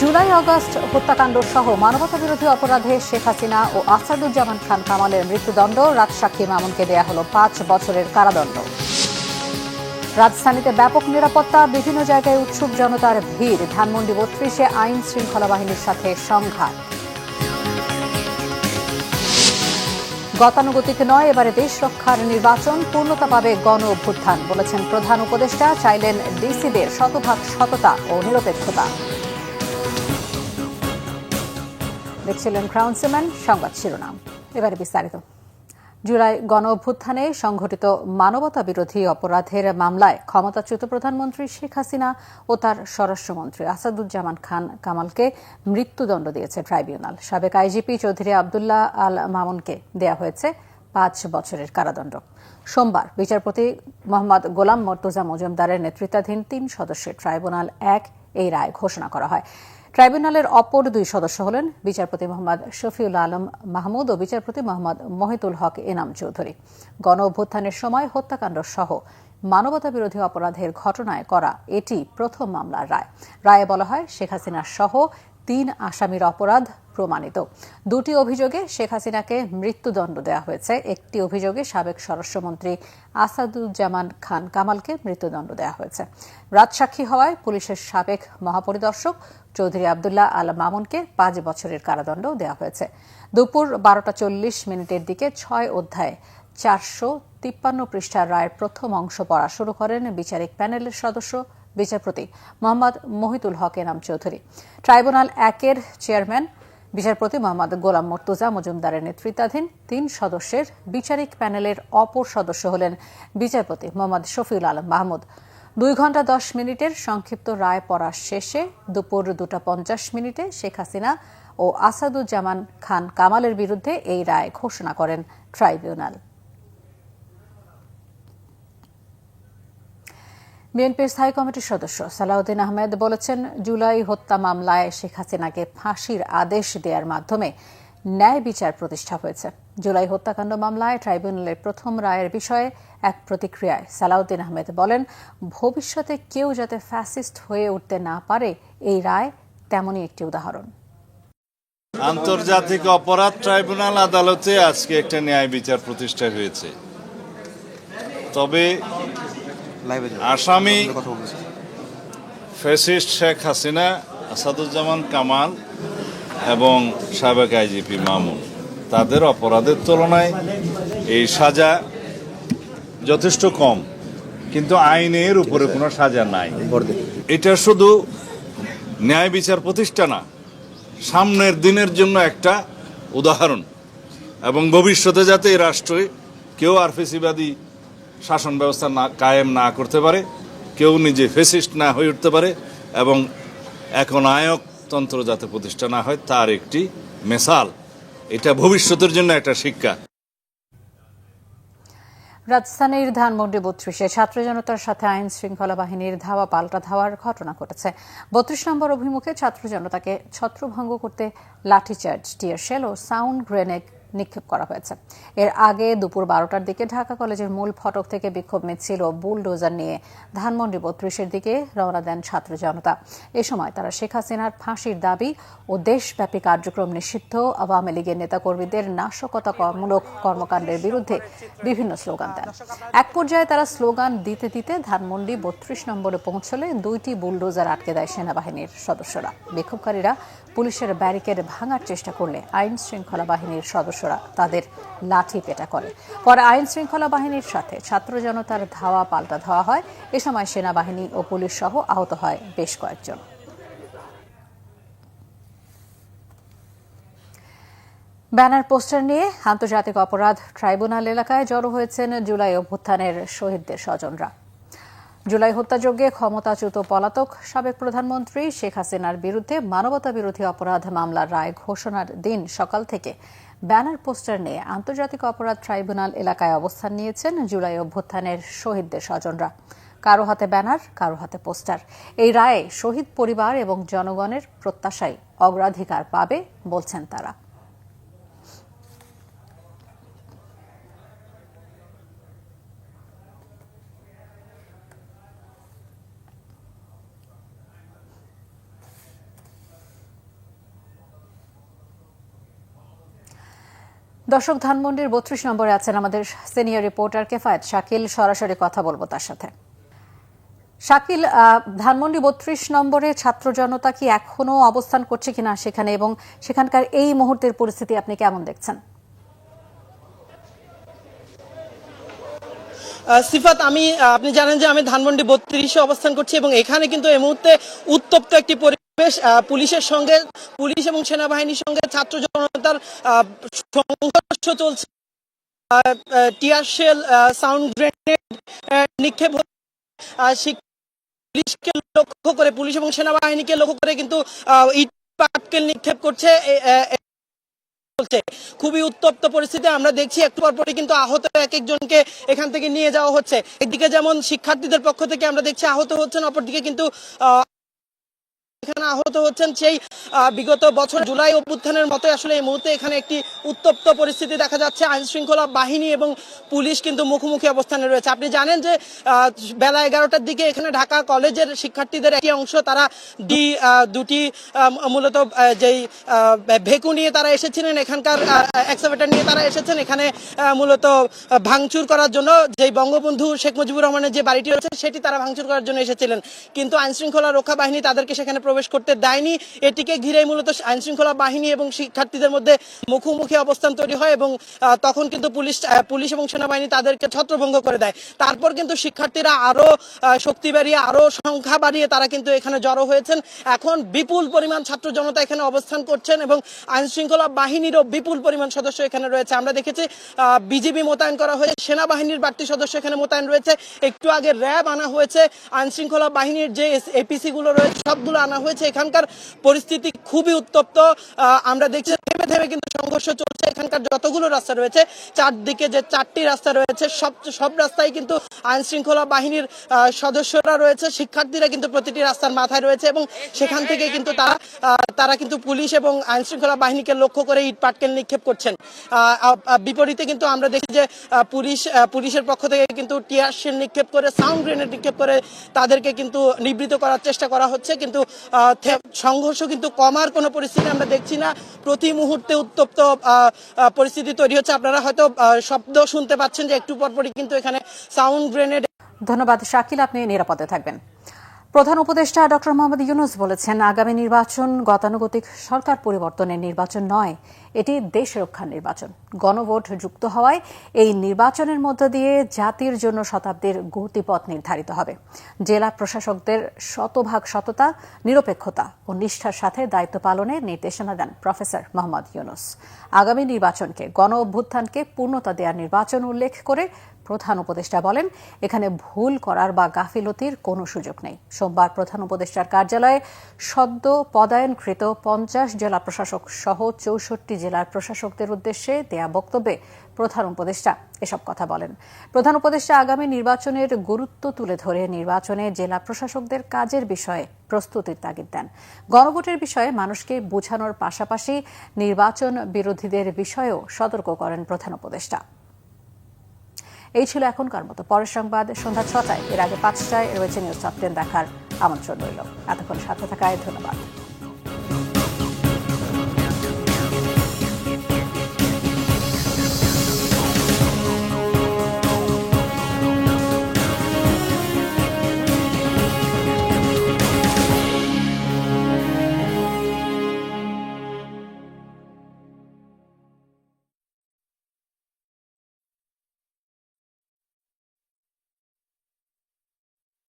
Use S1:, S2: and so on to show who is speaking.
S1: July August হত্যাকাণ্ড সহ মানবতাবিরোধী অপরাধে শেখ হাসিনা ও আসাদুজ্জামান খান কামালের মৃত্যুদণ্ড, রাজসাক্ষী মামুনকে দেয়া হল 5 বছরের কারাদণ্ড। রাজধানীতে ব্যাপক নিরাপত্তা, বিভিন্ন জায়গায় উৎসুক জনতার ভিড়। ধানমন্ডি 32-এ আইন শৃঙ্খলা বাহিনীর সাথে সংঘাত। গতানুগতিক নয়, এবারে দেশ রক্ষার নির্বাচন, পূর্ণতা পাবে গণ অভ্যুত্থান, বলেছেন প্রধান উপদেষ্টা। চাইলেন ডিসিদের শতভাগ সততা ও নিরপেক্ষতা। দেখছিলেন ক্রাউন সিমেন্ট সংবাদ শিরোনাম, এবারে বিস্তারিত। জুলাই গণ অভ্যুত্থানে সংঘটিত মানবতা বিরোধী অপরাধের মামলায় ক্ষমতাচ্যুত প্রধানমন্ত্রী শেখ হাসিনা ও তার স্বরাষ্ট্রমন্ত্রী আসাদুজ্জামান খান কামালকে মৃত্যুদণ্ড দিয়েছে ট্রাইব্যুনাল। সাবেক আইজিপি চৌধুরী আবদুল্লাহ আল মামুনকে দেয়া হয়েছে 5 বছরের কারাদণ্ড। সোমবার বিচারপতি মোহাম্মদ গোলাম মর্তুজা মজুমদারের নেতৃত্বাধীন 3 সদস্যের ট্রাইব্যুনাল 1 এই রায় ঘোষণা করা হয়। ট্রাইব্যুনালের অপর 2 সদস্য হলেন বিচারপতি মোহাম্মদ শফিউল আলম মাহমুদ ও বিচারপতি মোহাম্মদ মহিতুল হক এনাম চৌধুরী। গণ অভ্যুত্থানের সময় হত্যাকাণ্ড সহ মানবতাবিরোধী অপরাধের ঘটনায় করা এটি প্রথম মামলার রায়। রায়ে বলা হয়, শেখ হাসিনা সহ 3 আসামির অপরাধ প্রমাণিত। 2টি অভিযোগে শেখ হাসিনাকে মৃত্যুদণ্ড দেওয়া হয়েছে। একটি অভিযোগে সাবেক স্বরাষ্ট্রমন্ত্রী আসাদুজ্জামান খান কামালকে মৃত্যুদণ্ড দেওয়া হয়েছে। রাজসাক্ষী হওয়ায় পুলিশের সাবেক মহাপরিদর্শক চৌধুরী আবদুল্লাহ আল মামুনকে 5 বছরের কারাদণ্ড দেওয়া হয়েছে। দুপুর 12টা 40 দিকে 6 অধ্যায়ে 453 পৃষ্ঠার রায়ের প্রথম অংশ পড়া শুরু করেন বিচারিক প্যানেলের সদস্য বিচারপতি মোহাম্মদ মহিতুল হক এনাম চৌধুরী। ট্রাইব্যুনাল 1-এর চেয়ারম্যান বিচারপতি মোহাম্মদ গোলাম মর্তুজা মজুমদারের নেতৃত্বাধীন 3 সদস্যের বিচারিক প্যানেলের অপর সদস্য হলেন বিচারপতি মোহাম্মদ শফিউল আলম মাহমুদ। 2 ঘণ্টা 10 মিনিটের সংক্ষিপ্ত রায় পড়া শেষে দুপুর 2টা 50 শেখ হাসিনা ও আসাদুজ্জামান খান কামালের বিরুদ্ধে এই রায় ঘোষণা করেন ট্রাইব্যুনাল। বিএনপির স্থায়ী কমিটির সদস্য সালাউদ্দিন আহমেদ বলেছেন, জুলাই হত্যা মামলায় শেখ হাসিনাকে ফাঁসির আদেশ দেওয়ার মাধ্যমে ন্যায় বিচার প্রতিষ্ঠা হয়েছে। জুলাই হত্যাকাণ্ড মামলায় ট্রাইব্যুনালের প্রথম রায়ের বিষয়ে এক প্রতিক্রিয়ায় সালাউদ্দিন আহমেদ বলেন, ভবিষ্যতে কেউ যাতে ফ্যাসিস্ট হয়ে উঠতে না পারে, এই রায় তেমনই একটি উদাহরণ।
S2: আন্তর্জাতিক অপরাধ ট্রাইব্যুনাল আদালতে আজকে একটা ন্যায় বিচার প্রতিষ্ঠা হয়েছে। তবে আসামি ফ্যাসিস্ট শেখ হাসিনা, আসাদুজ্জামান কামাল এবং সাবেক আইজিপি মামুন, তাদের অপরাধের তুলনায় এই সাজা যথেষ্ট কম, কিন্তু আইনের উপরে কোনো সাজা নাই। এটা শুধু ন্যায় বিচার প্রতিষ্ঠা না, সামনের দিনের জন্য একটা উদাহরণ, এবং ভবিষ্যতে যাতে এই রাষ্ট্রে কেউ আর ফেসিবাদী শাসন ব্যবস্থা কায়েম না করতে পারে, কেউ নিজে ফেসিস্ট না হয়ে উঠতে পারে, এবং একনায়কতন্ত্র যাতে প্রতিষ্ঠা না হয়, তার একটি মেসাল। এটা ভবিষ্যতের জন্য একটা শিক্ষা।
S1: রাজধানীর ধানমন্ডি 32-এ ছাত্র জনতার সাথে আইন শৃঙ্খলা বাহিনীর ধাওয়া পাল্টা ধাওয়ার ঘটনা ঘটেছে। 32 নম্বর অভিমুখে ছাত্র জনতাকে ছত্রভঙ্গ করতে লাঠিচার্জ, টিয়ার শেল ও সাউন্ড গ্রেনেড নিক্ষেপ করা হয়েছে। এর আগে দুপুর 12টার দিকে ঢাকা কলেজের মূল ফটক থেকে বিক্ষোভ মিছিল ও বুলডোজার নিয়ে ধানমন্ডি 32-এর দিকে রওনা দেন ছাত্র জনতা। এ সময় তারা শেখ হাসিনার ফাঁসির দাবি ও দেশব্যাপী কার্যক্রম নিষিদ্ধ, আওয়ামী লীগের নেতাকর্মীদের নাশকতামূলক কর্মকাণ্ডের বিরুদ্ধে বিভিন্ন স্লোগান দেন। এক পর্যায়ে তারা স্লোগান দিতে দিতে ধানমন্ডি 32 নম্বরে পৌঁছলে 2টি বুলডোজার আটকে দেয় সেনাবাহিনীর সদস্যরা। বিক্ষোভকারীরা পুলিশের ব্যারিকেড ভাঙার চেষ্টা করলে আইন শৃঙ্খলা বাহিনীর সদস্যরা তাদের লাঠি পেটা করে। পরে আইন শৃঙ্খলা বাহিনীর সাথে ছাত্র জনতার ধাওয়া পাল্টা ধাওয়া হয়। এ সময় সেনাবাহিনী ও পুলিশ সহ আহত হয় বেশ কয়েকজন। ব্যানার পোস্টার নিয়ে আন্তর্জাতিক অপরাধ ট্রাইব্যুনাল এলাকায় জড়ো হয়েছেন জুলাই অভ্যুত্থানের শহীদদের স্বজনরা। জুলাই হত্যাযজ্ঞে ক্ষমতাচ্যুত পলাতক সাবেক প্রধানমন্ত্রী শেখ হাসিনার বিরুদ্ধে মানবতাবিরোধী অপরাধ মামলার রায় ঘোষণার দিন সকাল থেকে ব্যানার পোস্টার নিয়ে আন্তর্জাতিক অপরাধ ট্রাইব্যুনাল এলাকায় অবস্থান নিয়েছেন জুলাই অভ্যুত্থানের শহীদদের স্বজনরা। কারো হাতে ব্যানার, কারো হাতে পোস্টার। এই রায়ে শহীদ পরিবার এবং জনগণের প্রত্যাশাই অগ্রাধিকার পাবে বলছেন তারা। দর্শক, ধানমন্ডির 32 নম্বরে আছেন আমাদের সিনিয়র রিপোর্টার কেফায়েত শাকিল। সরাসরি কথা বলবো তার সাথে। শাকিল, ধানমন্ডি 32 নম্বরে ছাত্র জনতা কি এখনো অবস্থান করছে কিনা সেখানে, এবং সেখানকার এই মুহূর্তের পরিস্থিতি আপনি কেমন দেখছেন?
S3: সিফাত, আপনি জানেন যে আমি ধানমন্ডি 32-এ অবস্থান করছি এবং এখানে কিন্তু এই মুহূর্তে উত্তপ্ত একটি পরিবেশ। পুলিশ এবং সেনাবাহিনীর সঙ্গে ছাত্র জনতার সংঘর্ষ চলছে। টিয়ার শেল, সাউন্ড গ্রেনেড নিক্ষেপ পুলিশকে লক্ষ্য করে, পুলিশ এবং সেনাবাহিনীকে লক্ষ্য করে কিন্তু ইট পাটকেল নিক্ষেপ করছে। খুবই উত্তপ্ত পরিস্থিতি আমরা দেখছি। একটু পরপরই কিন্তু আহত এক একজনকে এখান থেকে নিয়ে যাওয়া হচ্ছে। একদিকে যেমন শিক্ষার্থীদের পক্ষ থেকে আমরা দেখছি আহত হচ্ছেন, অপরদিকে কিন্তু এখানে আহত হচ্ছেন সেই বিগত বছর জুলাই অভ্যুত্থানের মতো আসলে এই মুহূর্তে এখানে একটি উত্তপ্ত পরিস্থিতি দেখা যাচ্ছে। আইন শৃঙ্খলা বাহিনী এবং পুলিশ কিন্তু মুখোমুখি অবস্থানে রয়েছে। আপনি জানেন যে বেলা 11টার দিকে এখানে ঢাকা কলেজের শিক্ষার্থীদের একটি অংশ তারা দুটি মূলত যেই ভেকু নিয়ে তারা এসেছিলেন, এখানকার এক্সাভেটর নিয়ে তারা এসেছেন এখানে মূলত ভাঙচুর করার জন্য। যেই বঙ্গবন্ধু শেখ মুজিবুর রহমানের যে বাড়িটি রয়েছে সেটি তারা ভাঙচুর করার জন্য এসেছিলেন, কিন্তু আইন শৃঙ্খলা রক্ষা বাহিনী তাদেরকে সেখানে প্রবেশ করতে দেয়নি। এটিকে ঘিরেই মূলত আইন শৃঙ্খলা বাহিনী এবং শিক্ষার্থীদের মধ্যে মুখোমুখি অবস্থান তৈরি হয় এবং তখন কিন্তু পুলিশ এবং সেনাবাহিনী তাদেরকে ছত্রভঙ্গ করে দেয়। তারপর কিন্তু শিক্ষার্থীরা আরো শক্তি বাড়িয়ে, আরো সংখ্যা বাড়িয়ে তারা কিন্তু এখানে জড়ো হয়েছেন। এখন বিপুল পরিমাণ ছাত্র জনতা এখানে অবস্থান করছেন এবং আইন শৃঙ্খলা বাহিনীরও বিপুল পরিমাণ সদস্য এখানে রয়েছে। আমরা দেখেছি বিজিবি মোতায়েন করা হয়েছে, সেনাবাহিনীর বাড়তি সদস্য এখানে মোতায়েন রয়েছে। একটু আগে র্যাব আনা হয়েছে, আইন শৃঙ্খলা বাহিনীর যে এপিসি গুলো রয়েছে সবগুলো আনা হয়েছে। এখানকার পরিস্থিতি খুবই উত্তপ্ত। আমরা দেখছি থেমে থেমে কিন্তু সংঘর্ষ চলছে। এখানকার যতগুলো রাস্তা রয়েছে, চারদিকে যে 4টি রাস্তা রয়েছে সব রাস্তায় কিন্তু আইন শৃঙ্খলা বাহিনীর সদস্যরা রয়েছে। শিক্ষার্থীরা কিন্তু প্রতিটি রাস্তার মাথায় রয়েছে এবং সেখান থেকে কিন্তু তারা কিন্তু পুলিশ এবং আইন শৃঙ্খলা বাহিনীকে লক্ষ্য করে ইট পাটকেল নিক্ষেপ করছেন। বিপরীতে কিন্তু আমরা দেখি যে পুলিশের পক্ষ থেকে কিন্তু টিয়ার শেল নিক্ষেপ করে, সাউন্ড গ্রেনেড নিক্ষেপ করে তাদেরকে কিন্তু নিবৃত করার চেষ্টা করা হচ্ছে, কিন্তু সংঘর্ষ কিন্তু কমার কোনো পরিস্থিতি আমরা দেখছি না। প্রতি মুহূর্তে উত্তপ্ত পরিস্থিতি তৈরি হচ্ছে। আপনারা হয়তো শব্দ শুনতে পাচ্ছেন যে একটু পরপরই কিন্তু এখানে সাউন্ড গ্রেনেড।
S1: ধন্যবাদ শাকিল, আপনি নিরাপদে থাকবেন। প্রধান উপদেষ্টা ডক্টর মোহাম্মদ ইউনূস বলেছেন, আগামী নির্বাচন গতানুগতিক সরকার পরিবর্তনের নির্বাচন নয়, এটি দেশ রক্ষার নির্বাচন। গণভোট যুক্ত হওয়ায় এই নির্বাচনের মধ্য দিয়ে জাতির জন্য শতাব্দীর গতিপথ নির্ধারিত হবে। জেলা প্রশাসকদের শতভাগ সততা, নিরপেক্ষতা ও নিষ্ঠার সাথে দায়িত্ব পালনের নির্দেশনা দেন প্রফেসর মোহাম্মদ ইউনূস। আগামী নির্বাচনকে গণ অভ্যুত্থানকে পূর্ণতা দেওয়ার নির্বাচন উল্লেখ করে প্রধান উপদেষ্টা বলেন, এখানে ভুল করার বা গাফিলতির কোনো সুযোগ নেই। সোমবার প্রধান উপদেষ্টার কার্যালয়ে সদ্য পদায়নকৃত 50 জেলা প্রশাসক সহ 64 জেলার প্রশাসকদের উদ্দেশ্যে দেয়া বক্তব্যে প্রধান উপদেষ্টা এসব কথা বলেন। প্রধান উপদেষ্টা আগামী নির্বাচনের গুরুত্ব তুলে ধরে নির্বাচনে জেলা প্রশাসকদের কাজের বিষয়ে প্রস্তুতির তাগিদ দেন। গণভোটের বিষয়ে মানুষকে বোঝানোর পাশাপাশি নির্বাচন বিরোধীদের বিষয়েও সতর্ক করেন প্রধান উপদেষ্টা। এই ছিল এখনকার মতো। পরের সংবাদ সন্ধ্যা 6টায়, এর আগে 5টায় রয়েছে নিউজ টপ 10 দেখার আমন্ত্রণ রইল। এতক্ষণ সাথে থাকায় ধন্যবাদ।